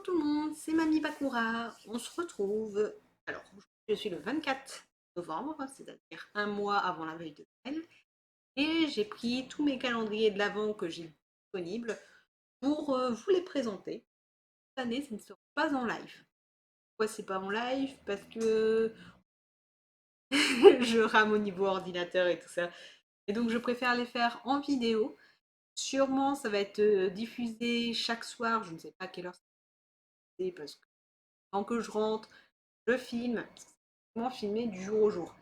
Bonjour tout le monde, c'est Mamie Bakura. On se retrouve. Alors, je suis le 24 novembre, c'est-à-dire un mois avant la veille de Noël, et j'ai pris tous mes calendriers de l'Avent que j'ai disponibles pour vous les présenter. Cette année, ce ne sera pas en live. Pourquoi c'est pas en live? Parce que je rame au niveau ordinateur et tout ça. Et donc, je préfère les faire en vidéo. Sûrement, ça va être diffusé chaque soir. Je ne sais pas à quelle heure c'est parce que tant que je rentre, je filme, comment filmer du jour au jour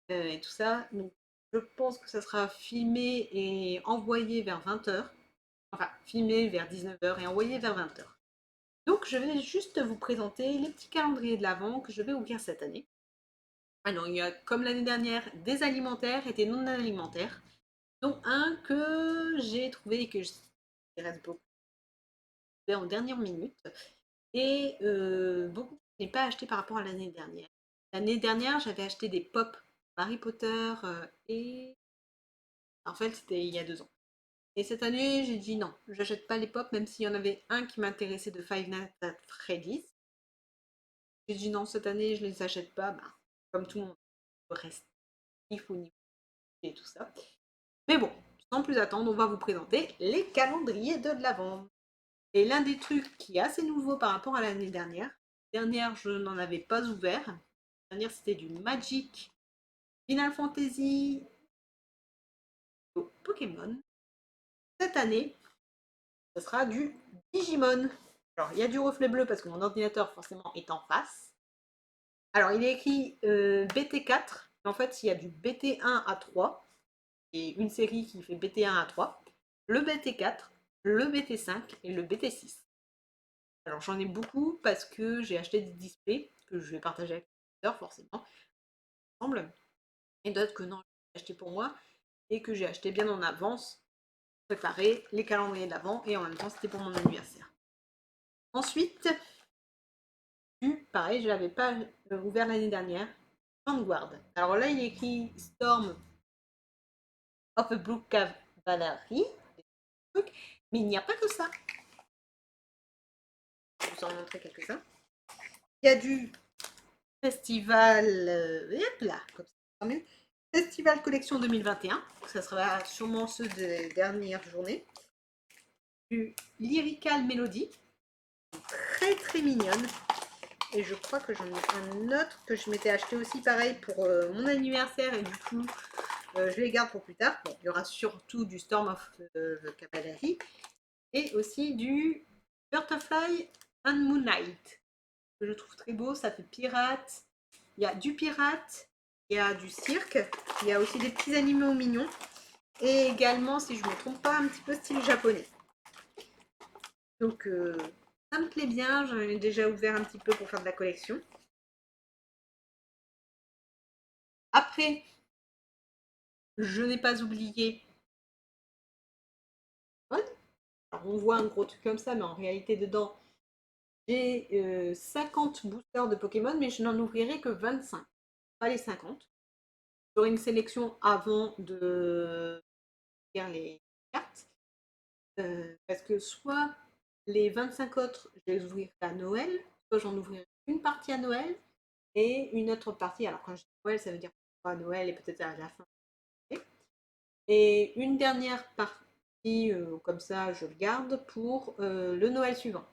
et tout ça. Donc, je pense que ça sera filmé et envoyé vers 20h. Enfin, filmé vers 19h et envoyé vers 20h. Donc, je vais juste vous présenter les petits calendriers de l'Avent que je vais ouvrir cette année. Alors, il y a, comme l'année dernière, des alimentaires et des non alimentaires, dont un que j'ai trouvé et que je reste beaucoup en dernière minute. Et beaucoup que je n'ai pas acheté par rapport à l'année dernière. L'année dernière, j'avais acheté des pop Harry Potter et en fait, c'était il y a 2 ans. Et cette année, j'ai dit non, j'achète pas les pop, même s'il y en avait un qui m'intéressait de Five Nights at Freddy's. J'ai dit non, cette année, je les achète pas, bah, comme tout le monde, le reste, il faut niveau et tout ça. Mais bon, sans plus attendre, on va vous présenter les calendriers de l'Avent. Et l'un des trucs qui est assez nouveau par rapport à l'année dernière, je n'en avais pas ouvert. L'année dernière, c'était du Magic, Final Fantasy, Pokémon. Cette année, ce sera du Digimon. Alors, il y a du reflet bleu parce que mon ordinateur, forcément, est en face. Alors, il est écrit BT4, mais en fait, il y a du BT1 à 3, et une série qui fait BT1 à 3, le BT4, le BT5 et le BT6. Alors, j'en ai beaucoup parce que j'ai acheté des displays que je vais partager avec les auditeurs, forcément, ensemble, et d'autres que non, j'ai acheté pour moi et que j'ai acheté bien en avance, préparer les calendriers de l'avant et en même temps, c'était pour mon anniversaire. Ensuite, pareil, je ne l'avais pas ouvert l'année dernière. Vanguard. Alors là, il est écrit Storm of a Blue Cavalry. Mais il n'y a pas que ça. Je vais vous en montrer quelques-uns. Il y a du festival. Hop là, comme ça, mieux. Festival Collection 2021. Ça sera sûrement ceux des dernières journées. Du Lyrical Melody. Très très mignonne. Et je crois que j'en ai un autre que je m'étais acheté aussi pareil pour mon anniversaire et du coup je les garde pour plus tard. Bon, il y aura surtout du Storm of the Cavalry et aussi du Butterfly and Moonlight que je trouve très beau. Ça fait pirate. Il y a du pirate, il y a du cirque, il y a aussi des petits animaux mignons et également, si je ne me trompe pas, un petit peu style japonais. Donc ça me plaît bien. J'en ai déjà ouvert un petit peu pour faire de la collection. Après, je n'ai pas oublié. Alors, on voit un gros truc comme ça, mais en réalité, dedans, j'ai 50 boosters de Pokémon, mais je n'en ouvrirai que 25. Pas les 50. J'aurai une sélection avant de faire les cartes. Parce que soit les 25 autres, je les ouvrirai à Noël, soit j'en ouvrirai une partie à Noël et une autre partie. Alors, quand je dis Noël, ça veut dire à Noël et peut-être à la fin. Et une dernière partie, comme ça, je le garde pour le Noël suivant.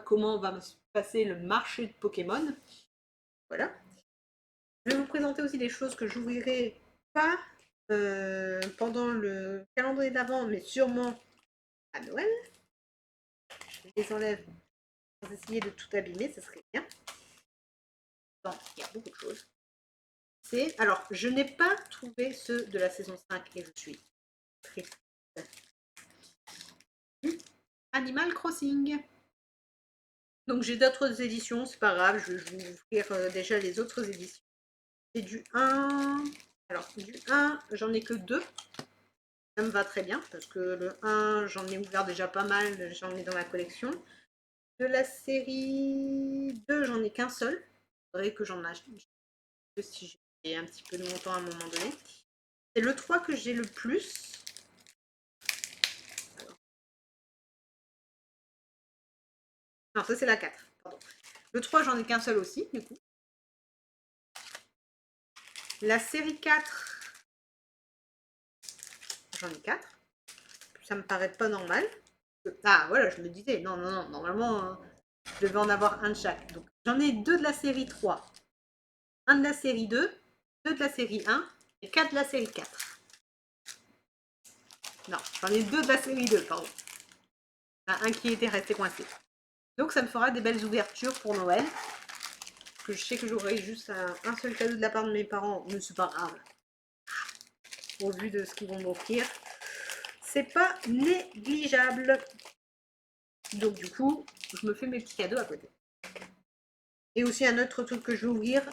Comment va se passer le marché de Pokémon. Voilà. Je vais vous présenter aussi des choses que j'ouvrirai pas pendant le calendrier d'avant, mais sûrement à Noël. Je les enlève pour essayer de tout abîmer, ça serait bien. Donc, il y a beaucoup de choses. Alors, je n'ai pas trouvé ceux de la saison 5 et je suis triste. Animal Crossing. Donc j'ai d'autres éditions, c'est pas grave, je vais vous ouvrir déjà les autres éditions. C'est du 1. Alors du 1, j'en ai que 2. Ça me va très bien parce que le 1, j'en ai ouvert déjà pas mal, j'en ai dans la collection. De la série 2, j'en ai qu'un seul. Il faudrait que j'en achète si j'ai un petit peu de montant à un moment donné. C'est le 3 que j'ai le plus. Non, ça c'est la 4. Pardon. Le 3, j'en ai qu'un seul aussi, du coup. La série 4, j'en ai 4. Ça me paraît pas normal. Ah, voilà, je me disais, non, non, non, normalement, je devais en avoir un de chaque. Donc, j'en ai 2 de la série 3, un de la série 2, 2 de la série 1 et 4 de la série 4. Non, j'en ai 2 de la série 2, pardon. Un qui était resté coincé. Donc, ça me fera des belles ouvertures pour Noël. Que je sais que j'aurai juste un seul cadeau de la part de mes parents, mais c'est pas grave. Au vu de ce qu'ils vont m'offrir, c'est pas négligeable. Donc, du coup, je me fais mes petits cadeaux à côté. Et aussi un autre truc que je vais ouvrir,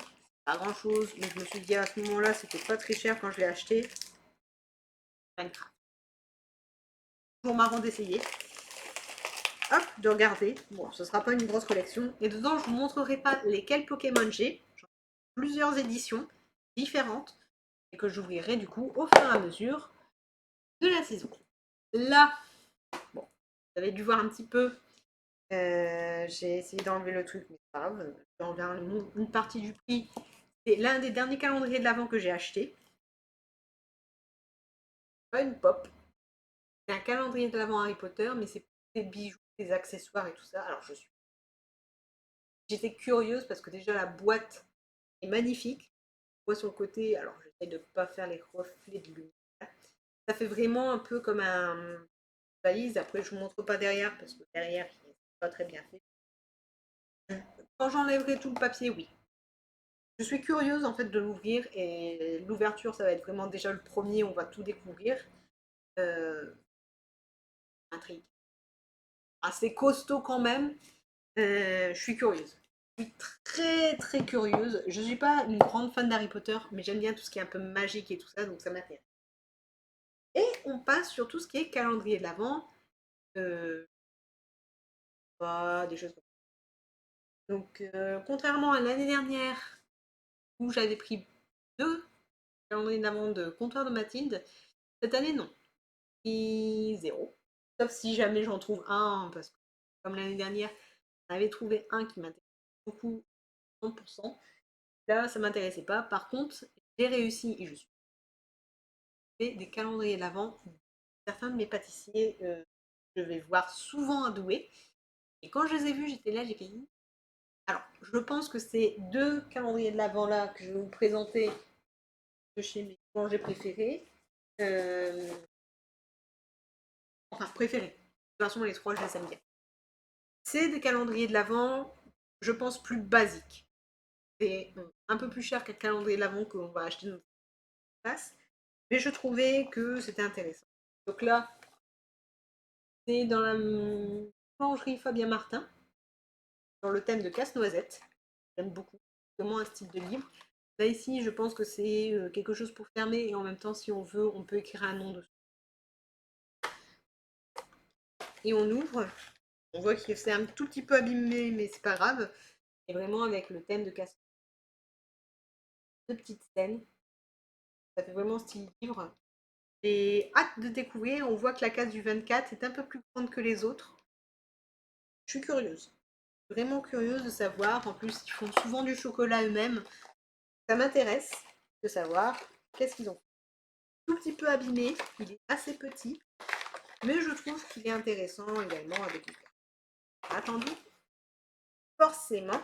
pas grand chose, mais je me suis dit à ce moment-là, c'était pas très cher quand je l'ai acheté. Minecraft. Toujours marrant d'essayer. Hop, de regarder. Bon, ce sera pas une grosse collection. Et dedans, je vous montrerai pas lesquels Pokémon j'ai. J'en ai plusieurs éditions différentes et que j'ouvrirai du coup au fur et à mesure de la saison. Là, bon, vous avez dû voir un petit peu. J'ai essayé d'enlever le truc, mais c'est pas grave. J'enlève une partie du prix. C'est l'un des derniers calendriers de l'Avent que j'ai acheté. Pas une pop. C'est un calendrier de l'Avent Harry Potter, mais c'est des bijoux, des accessoires et tout ça. Alors j'étais curieuse parce que déjà la boîte est magnifique. On voit sur le côté, alors j'essaie de ne pas faire les reflets de lumière. Ça fait vraiment un peu comme un valise. Après, je vous montre pas derrière parce que derrière, il n'est pas très bien fait. Quand j'enlèverai tout le papier, oui. Je suis curieuse en fait de l'ouvrir et l'ouverture, ça va être vraiment déjà le premier, on va tout découvrir. Intrigue. Assez costaud quand même. Je suis curieuse. Je suis très très curieuse. Je suis pas une grande fan d'Harry Potter, mais j'aime bien tout ce qui est un peu magique et tout ça, donc ça m'intéresse. Et on passe sur tout ce qui est calendrier de l'Avent. Des choses comme ça. Donc, contrairement à l'année dernière, où j'avais pris 2 calendriers de l'Avent de Comptoir de Mathilde, cette année non. Et 0. Sauf si jamais j'en trouve un, parce que comme l'année dernière, j'avais trouvé un qui m'intéressait beaucoup, 100%. Là, ça m'intéressait pas. Par contre, j'ai réussi et je suis fait des calendriers de l'Avent. Certains de mes pâtissiers, je vais voir souvent à Douai. Et quand je les ai vus, j'étais là, j'ai fait. Alors, je pense que ces 2 calendriers de l'Avent là que je vais vous présenter de chez mes boulangers préférés. Euh, Enfin, préférés. De toute façon, les 3, je les aime bien. C'est des calendriers de l'Avent, je pense, plus basiques. C'est un peu plus cher qu'un calendrier de l'Avent qu'on va acheter dans notre place. Mais je trouvais que c'était intéressant. Donc là, c'est dans la boulangerie Fabien Martin, dans le thème de casse-noisette. J'aime beaucoup. C'est vraiment un style de livre. Là, ici, je pense que c'est quelque chose pour fermer et en même temps, si on veut, on peut écrire un nom dessus. Et on ouvre. On voit que c'est un tout petit peu abîmé, mais c'est pas grave. Et vraiment avec le thème de casse. Deux petites scènes. Ça fait vraiment style livre. J'ai hâte de découvrir. On voit que la case du 24 est un peu plus grande que les autres. Je suis curieuse. Vraiment curieuse de savoir. En plus, ils font souvent du chocolat eux-mêmes. Ça m'intéresse de savoir qu'est-ce qu'ils ont fait. Tout petit peu abîmé. Il est assez petit. Mais je trouve qu'il est intéressant également à découvrir. Attendu, forcément.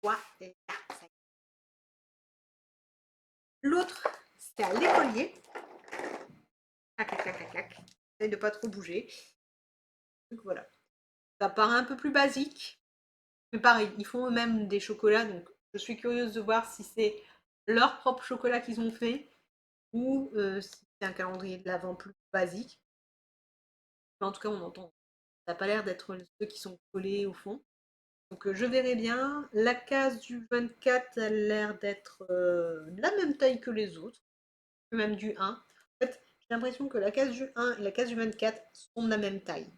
Voilà. L'autre, c'était à l'écolier. Clac, clac, clac, clac, clac. J'essaie de pas trop bouger. Donc voilà. Ça paraît un peu plus basique. Mais pareil, ils font eux-mêmes des chocolats. Donc je suis curieuse de voir si c'est leur propre chocolat qu'ils ont fait ou si c'est un calendrier de l'Avent plus basique. Mais en tout cas, on entend. Ça n'a pas l'air d'être ceux qui sont collés au fond. Donc je verrai bien. La case du 24 a l'air d'être de la même taille que les autres. Même du 1. En fait, j'ai l'impression que la case du 1 et la case du 24 sont de la même taille.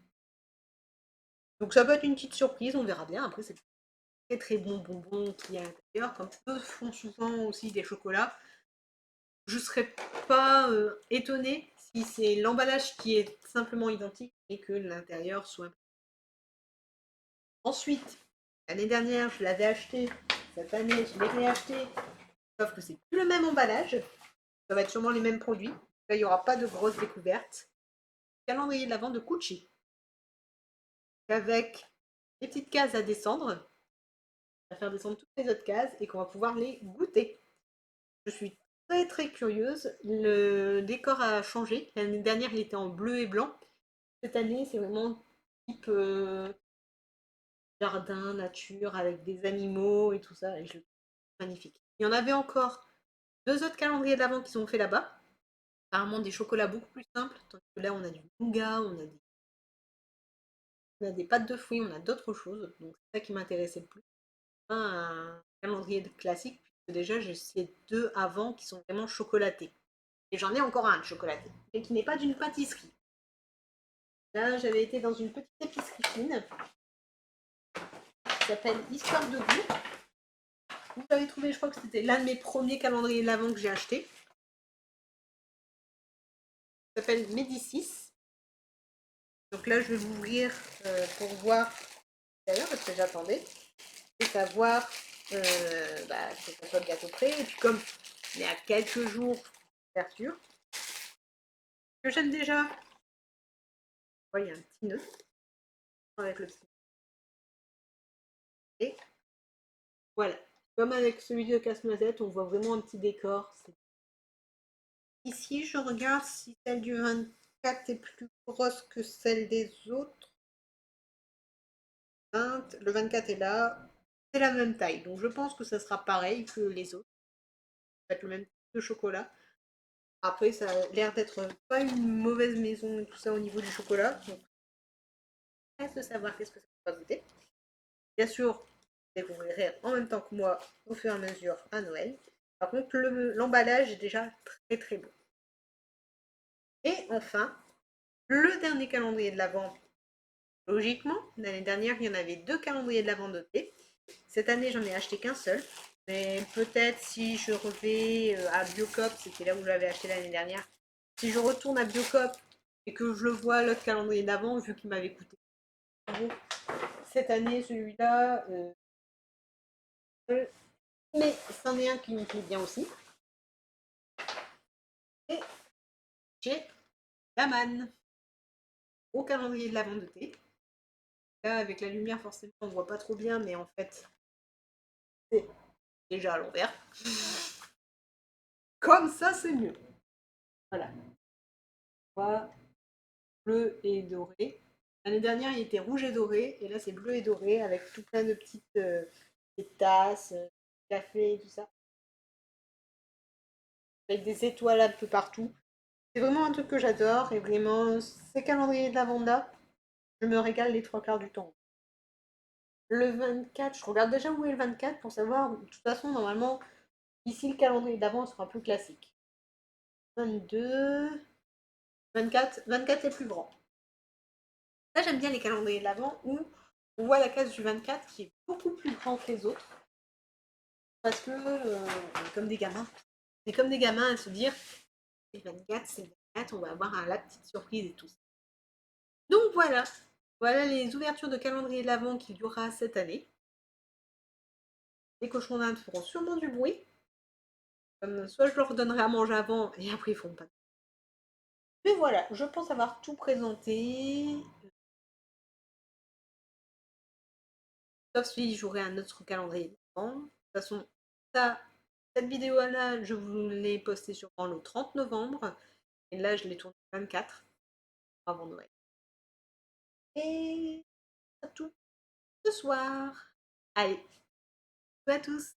Donc ça peut être une petite surprise, on verra bien. Après, c'est très très bon bonbon qu'il y a à l'intérieur. Comme eux font souvent aussi des chocolats, je ne serais pas étonnée si c'est l'emballage qui est simplement identique et que l'intérieur soit... Ensuite, l'année dernière, je l'avais acheté. Cette année, je l'ai réacheté. Sauf que c'est plus le même emballage. Ça va être sûrement les mêmes produits. Là, il n'y aura pas de grosses découvertes. Calendrier de l'Avent de Gucci. Avec des petites cases à descendre. On va faire descendre toutes les autres cases et qu'on va pouvoir les goûter. Je suis très très curieuse. Le décor a changé. L'année dernière, il était en bleu et blanc. Cette année, c'est vraiment type jardin, nature, avec des animaux et tout ça. Et je le trouve magnifique. Il y en avait encore deux autres calendriers d'avant qui sont faits là-bas. Apparemment des chocolats beaucoup plus simples. Tandis que là, on a du nougat, on a des pâtes de fruits, on a d'autres choses. Donc c'est ça qui m'intéressait le plus. Un calendrier classique, puisque déjà j'ai ces deux avant qui sont vraiment chocolatés. Et j'en ai encore un de chocolaté, mais qui n'est pas d'une pâtisserie. Là, j'avais été dans une petite épicerie fine qui s'appelle Histoire de goût. Vous l'avez trouvé, je crois que c'était l'un de mes premiers calendriers de l'Avent que j'ai acheté. Il s'appelle Médicis. Donc là, je vais l'ouvrir pour voir d'ailleurs, parce que j'attendais, et savoir que ça soit bientôt prêt. Et puis comme il y a quelques jours d'ouverture, que j'aime déjà. Oh, il y a un petit nœud avec le petit. Et voilà. Comme avec celui de Casse-Noisette, on voit vraiment un petit décor. Ici, je regarde si celle du 24 est plus grosse que celle des autres. Le 24 est là. C'est la même taille. Donc je pense que ça sera pareil que les autres. Ça va être le même type de chocolat. Après, ça a l'air d'être pas une mauvaise maison et tout ça au niveau du chocolat. Donc, reste de savoir qu'est-ce que ça va goûter. Bien sûr, vous découvrirez en même temps que moi au fur et à mesure à Noël. Par contre, l'emballage est déjà très très beau. Et enfin, le dernier calendrier de l'Avent. Logiquement, l'année dernière, il y en avait deux calendriers de l'Avent dotés. Cette année, j'en ai acheté qu'un seul. Mais peut-être si je revais à Biocop, c'était là où je l'avais acheté l'année dernière. Si je retourne à Biocop et que je le vois l'autre calendrier d'avant, vu qu'il m'avait coûté cette année, celui-là, mais c'en est un qui me plaît bien aussi. Et j'ai la manne au calendrier de l'Avent de thé. Là, avec la lumière, forcément, on voit pas trop bien, mais en fait, c'est déjà à l'envers. Comme ça, c'est mieux. Voilà. Voilà. Bleu et doré. L'année dernière, il était rouge et doré, et là, c'est bleu et doré avec tout plein de petites des tasses, café et tout ça. Avec des étoiles un peu partout. C'est vraiment un truc que j'adore, et vraiment, ces calendriers de la je me régale les trois quarts du temps. Le 24, je regarde déjà où est le 24 pour savoir. De toute façon, normalement, ici, le calendrier d'avant sera plus classique. 22, 24, 24 est plus grand. Là, j'aime bien les calendriers de l'avant où on voit la case du 24 qui est beaucoup plus grand que les autres. Parce que, on est comme des gamins. On est comme des gamins à se dire, c'est le 24, c'est le 24, on va avoir la petite surprise et tout ça. Donc voilà, voilà les ouvertures de calendrier de l'avant qu'il y aura cette année. Les cochons d'Inde feront sûrement du bruit. Comme soit je leur donnerai à manger avant et après ils font pas. Mais voilà, je pense avoir tout présenté. Sauf si j'aurai un autre calendrier d'avant. De toute façon, ça, cette vidéo-là, je vous l'ai postée sûrement le 30 novembre. Et là, je l'ai tournée le 24 avant Noël. Et c'est tout ce soir. Allez, à tous.